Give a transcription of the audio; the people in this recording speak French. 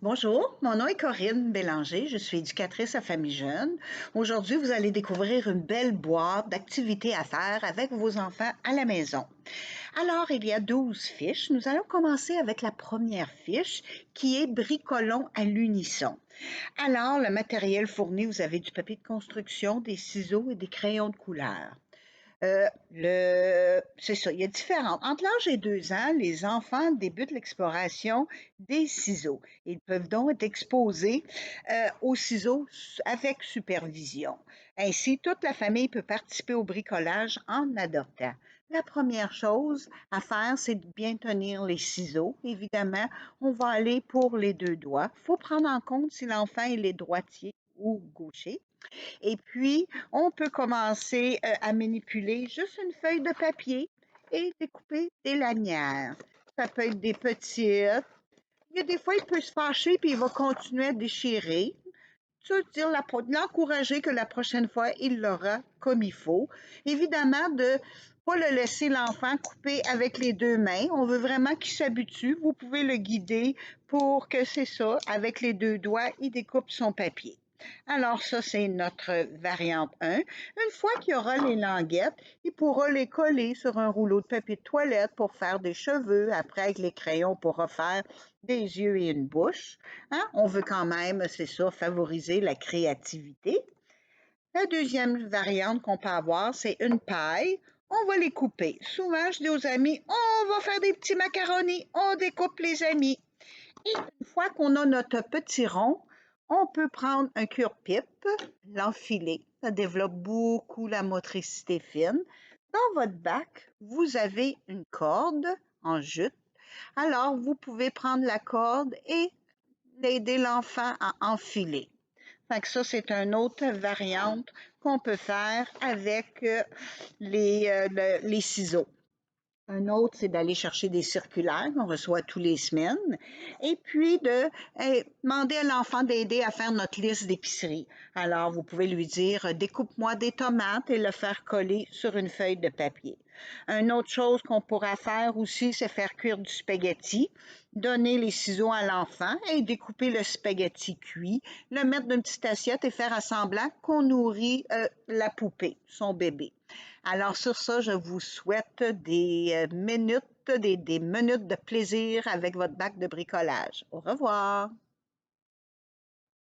Bonjour, mon nom est Corinne Bélanger, je suis éducatrice à Famille Jeune. Aujourd'hui, vous allez découvrir une belle boîte d'activités à faire avec vos enfants à la maison. Alors, il y a 12 fiches. Nous allons commencer avec la première fiche qui est bricolons à l'unisson. Alors, le matériel fourni, vous avez du papier de construction, des ciseaux et des crayons de couleur. C'est ça, il y a différentes. Entre l'âge et 2 ans, les enfants débutent l'exploration des ciseaux. Ils peuvent donc être exposés aux ciseaux avec supervision. Ainsi, toute la famille peut participer au bricolage en adoptant. La première chose à faire, c'est de bien tenir les ciseaux. Évidemment, on va aller pour les deux doigts. Il faut prendre en compte si l'enfant il est droitier ou gaucher. Et puis, on peut commencer à manipuler juste une feuille de papier et découper des lanières. Ça peut être des petites. Il y a des fois, il peut se fâcher puis il va continuer à déchirer. Ça veut dire l'encourager que la prochaine fois, il l'aura comme il faut. Évidemment, de pas le laisser l'enfant couper avec les deux mains. On veut vraiment qu'il s'habitue. Vous pouvez le guider pour que c'est ça, avec les deux doigts, il découpe son papier. Alors ça, c'est notre variante 1. Une fois qu'il y aura les languettes, il pourra les coller sur un rouleau de papier de toilette pour faire des cheveux. Après, avec les crayons, on pourra faire des yeux et une bouche. Hein? On veut quand même, c'est ça, favoriser la créativité. La deuxième variante qu'on peut avoir, c'est une paille. On va les couper. Souvent, je dis aux amis, on va faire des petits macaronis. On découpe les amis. Et une fois qu'on a notre petit rond, on peut prendre un cure-pipe, l'enfiler. Ça développe beaucoup la motricité fine. Dans votre bac, vous avez une corde en jute. Alors, vous pouvez prendre la corde et aider l'enfant à enfiler. Fait que ça, c'est une autre variante qu'on peut faire avec les ciseaux. Un autre, c'est d'aller chercher des circulaires qu'on reçoit tous les semaines et puis de demander à l'enfant d'aider à faire notre liste d'épicerie. Alors, vous pouvez lui dire, découpe-moi des tomates et le faire coller sur une feuille de papier. Une autre chose qu'on pourra faire aussi, c'est faire cuire du spaghetti, donner les ciseaux à l'enfant et découper le spaghetti cuit, le mettre dans une petite assiette et faire à semblant qu'on nourrit la poupée, son bébé. Alors sur ça, je vous souhaite des minutes de plaisir avec votre bac de bricolage. Au revoir.